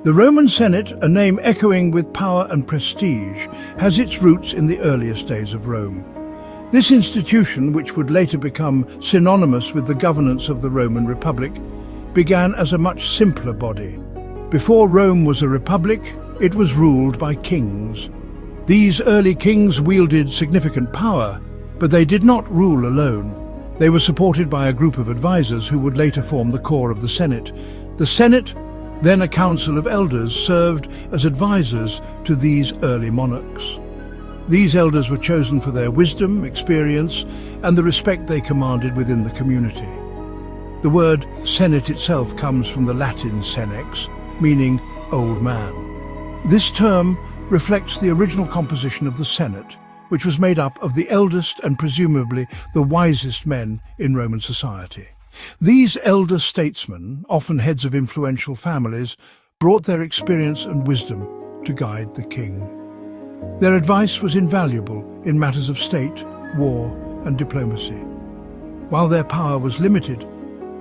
The Roman Senate, a name echoing with power and prestige, has its roots in the earliest days of Rome. This institution, which would later become synonymous with the governance of the Roman Republic, began as a much simpler body. Before Rome was a republic, it was ruled by kings. These early kings wielded significant power, but they did not rule alone. They were supported by a group of advisors who would later form the core of the Senate. The Senate, then a council of elders, served as advisors to these early monarchs. These elders were chosen for their wisdom, experience, and the respect they commanded within the community. The word Senate itself comes from the Latin senex, meaning old man. This term reflects the original composition of the Senate, which was made up of the eldest and presumably the wisest men in Roman society. These elder statesmen, often heads of influential families, brought their experience and wisdom to guide the king. Their advice was invaluable in matters of state, war, and diplomacy. While their power was limited,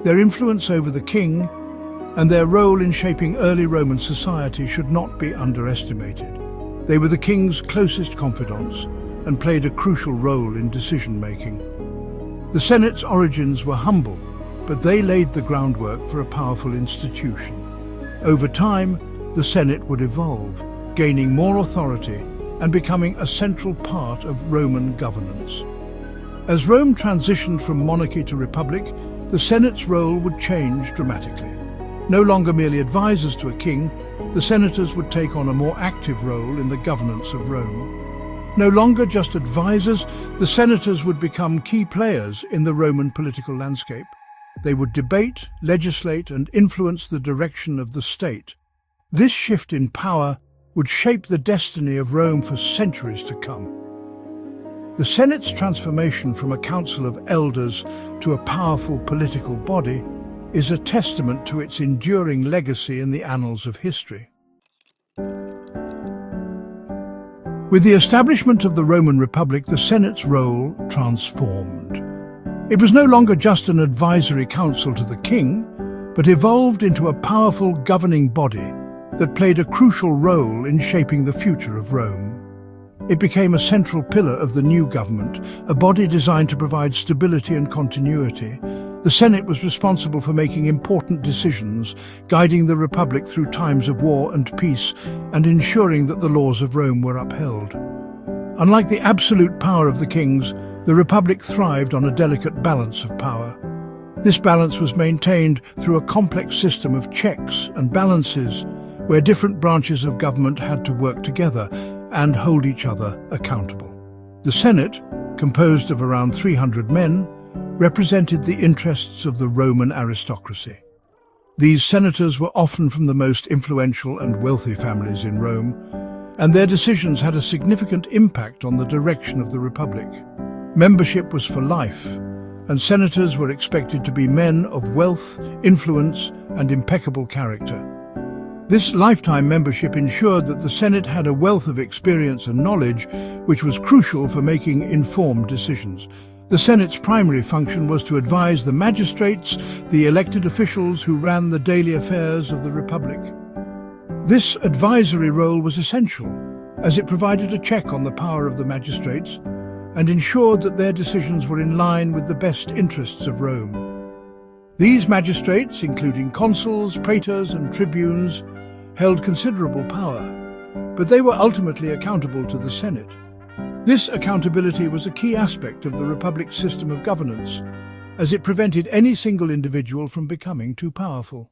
their influence over the king and their role in shaping early Roman society should not be underestimated. They were the king's closest confidants and played a crucial role in decision-making. The Senate's origins were humble, but they laid the groundwork for a powerful institution. Over time, the Senate would evolve, gaining more authority and becoming a central part of Roman governance. As Rome transitioned from monarchy to republic, the Senate's role would change dramatically. No longer merely advisors to a king, the senators would take on a more active role in the governance of Rome. No longer just advisors, the senators would become key players in the Roman political landscape. They would debate, legislate, and influence the direction of the state. This shift in power would shape the destiny of Rome for centuries to come. The Senate's transformation from a council of elders to a powerful political body is a testament to its enduring legacy in the annals of history. With the establishment of the Roman Republic, the Senate's role transformed. It was no longer just an advisory council to the king, but evolved into a powerful governing body that played a crucial role in shaping the future of Rome. It became a central pillar of the new government, a body designed to provide stability and continuity. The Senate was responsible for making important decisions, guiding the Republic through times of war and peace, and ensuring that the laws of Rome were upheld. Unlike the absolute power of the kings, the Republic thrived on a delicate balance of power. This balance was maintained through a complex system of checks and balances, where different branches of government had to work together and hold each other accountable. The Senate, composed of around 300 men, represented the interests of the Roman aristocracy. These senators were often from the most influential and wealthy families in Rome, and their decisions had a significant impact on the direction of the Republic. Membership was for life, and senators were expected to be men of wealth, influence, and impeccable character. This lifetime membership ensured that the Senate had a wealth of experience and knowledge, which was crucial for making informed decisions. The Senate's primary function was to advise the magistrates, the elected officials who ran the daily affairs of the Republic. This advisory role was essential, as it provided a check on the power of the magistrates and ensured that their decisions were in line with the best interests of Rome. These magistrates, including consuls, praetors, and tribunes, held considerable power, but they were ultimately accountable to the Senate. This accountability was a key aspect of the Republic's system of governance, as it prevented any single individual from becoming too powerful.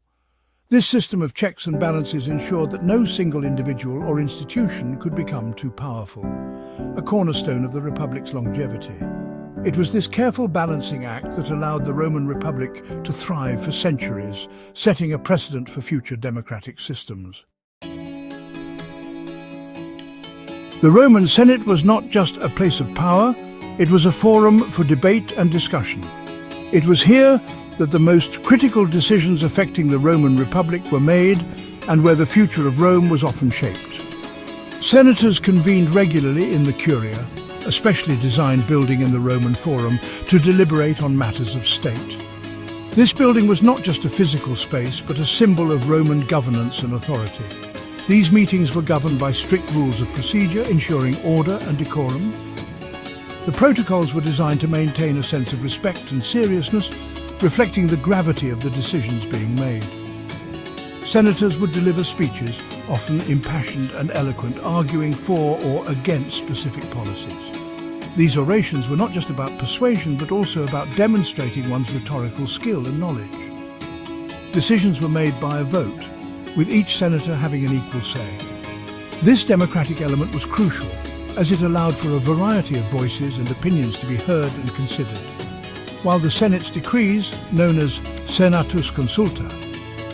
This system of checks and balances ensured that no single individual or institution could become too powerful, a cornerstone of the Republic's longevity. It was this careful balancing act that allowed the Roman Republic to thrive for centuries, setting a precedent for future democratic systems. The Roman Senate was not just a place of power, it was a forum for debate and discussion. It was here that the most critical decisions affecting the Roman Republic were made and where the future of Rome was often shaped. Senators convened regularly in the Curia, a specially designed building in the Roman Forum, to deliberate on matters of state. This building was not just a physical space, but a symbol of Roman governance and authority. These meetings were governed by strict rules of procedure, ensuring order and decorum. The protocols were designed to maintain a sense of respect and seriousness, reflecting the gravity of the decisions being made. Senators would deliver speeches, often impassioned and eloquent, arguing for or against specific policies. These orations were not just about persuasion, but also about demonstrating one's rhetorical skill and knowledge. Decisions were made by a vote, with each senator having an equal say. This democratic element was crucial, as it allowed for a variety of voices and opinions to be heard and considered. While the Senate's decrees, known as senatus consulta,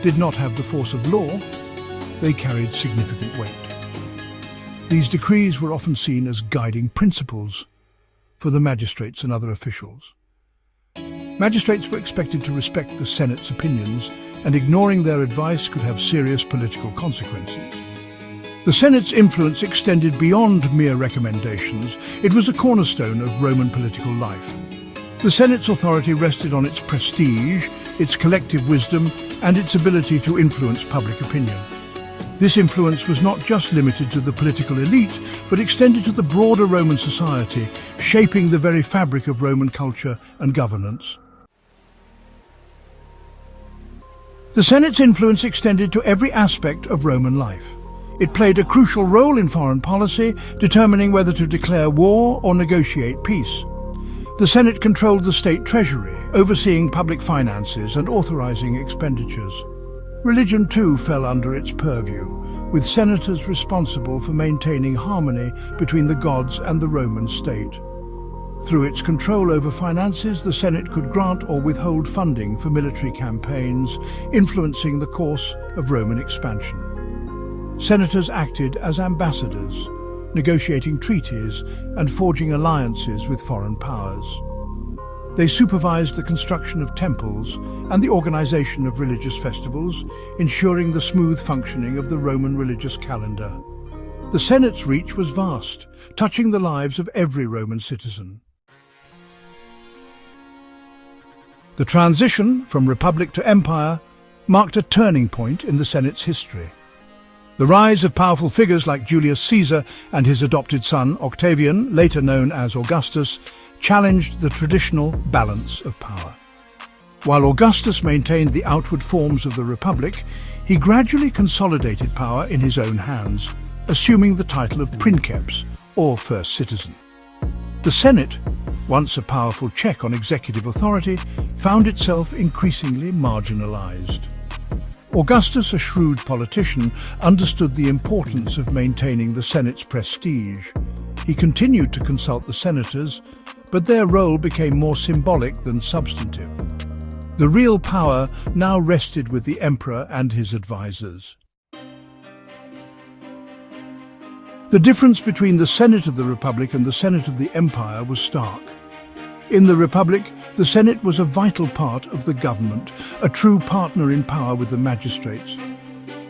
did not have the force of law, they carried significant weight. These decrees were often seen as guiding principles for the magistrates and other officials. Magistrates were expected to respect the Senate's opinions, and ignoring their advice could have serious political consequences. The Senate's influence extended beyond mere recommendations. It was a cornerstone of Roman political life. The Senate's authority rested on its prestige, its collective wisdom, and its ability to influence public opinion. This influence was not just limited to the political elite, but extended to the broader Roman society, shaping the very fabric of Roman culture and governance. The Senate's influence extended to every aspect of Roman life. It played a crucial role in foreign policy, determining whether to declare war or negotiate peace. The Senate controlled the state treasury, overseeing public finances and authorizing expenditures. Religion too fell under its purview, with senators responsible for maintaining harmony between the gods and the Roman state. Through its control over finances, the Senate could grant or withhold funding for military campaigns, influencing the course of Roman expansion. Senators acted as ambassadors, negotiating treaties and forging alliances with foreign powers. They supervised the construction of temples and the organization of religious festivals, ensuring the smooth functioning of the Roman religious calendar. The Senate's reach was vast, touching the lives of every Roman citizen. The transition from republic to empire marked a turning point in the Senate's history. The rise of powerful figures like Julius Caesar and his adopted son Octavian, later known as Augustus, challenged the traditional balance of power. While Augustus maintained the outward forms of the Republic, he gradually consolidated power in his own hands, assuming the title of princeps, or first citizen. The Senate, once a powerful check on executive authority, found itself increasingly marginalized. Augustus, a shrewd politician, understood the importance of maintaining the Senate's prestige. He continued to consult the senators, but their role became more symbolic than substantive. The real power now rested with the emperor and his advisors. The difference between the Senate of the Republic and the Senate of the Empire was stark. In the Republic, the Senate was a vital part of the government, a true partner in power with the magistrates.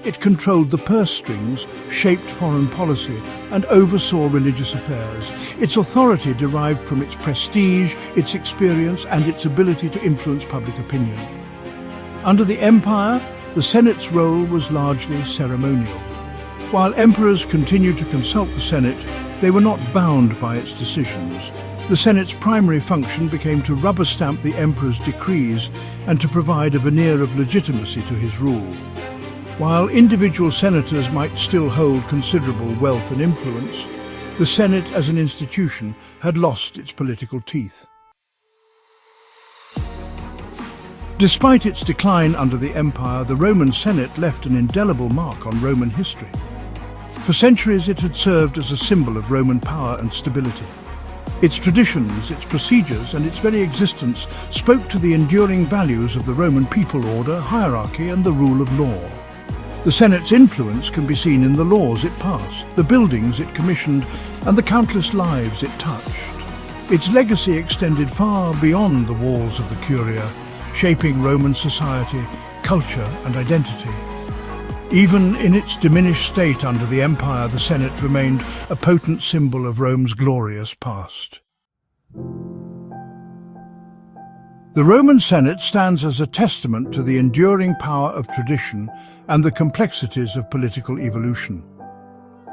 It controlled the purse strings, shaped foreign policy, and oversaw religious affairs. Its authority derived from its prestige, its experience, and its ability to influence public opinion. Under the Empire, the Senate's role was largely ceremonial. While emperors continued to consult the Senate, they were not bound by its decisions. The Senate's primary function became to rubber stamp the emperor's decrees and to provide a veneer of legitimacy to his rule. While individual senators might still hold considerable wealth and influence, the Senate as an institution had lost its political teeth. Despite its decline under the Empire, the Roman Senate left an indelible mark on Roman history. For centuries it had served as a symbol of Roman power and stability. Its traditions, its procedures, and its very existence spoke to the enduring values of the Roman people order, hierarchy, and the rule of law. The Senate's influence can be seen in the laws it passed, the buildings it commissioned, and the countless lives it touched. Its legacy extended far beyond the walls of the Curia, shaping Roman society, culture, and identity. Even in its diminished state under the Empire, the Senate remained a potent symbol of Rome's glorious past. The Roman Senate stands as a testament to the enduring power of tradition and the complexities of political evolution.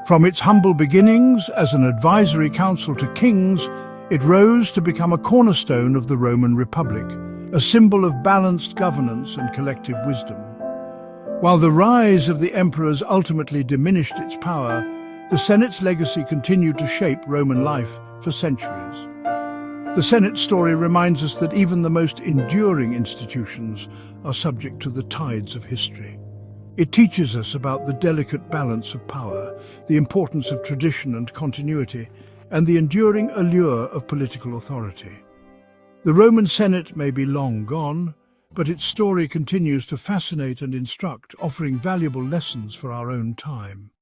From its humble beginnings as an advisory council to kings, it rose to become a cornerstone of the Roman Republic, a symbol of balanced governance and collective wisdom. While the rise of the emperors ultimately diminished its power, the Senate's legacy continued to shape Roman life for centuries. The Senate story reminds us that even the most enduring institutions are subject to the tides of history. It teaches us about the delicate balance of power, the importance of tradition and continuity, and the enduring allure of political authority. The Roman Senate may be long gone, but its story continues to fascinate and instruct, offering valuable lessons for our own time.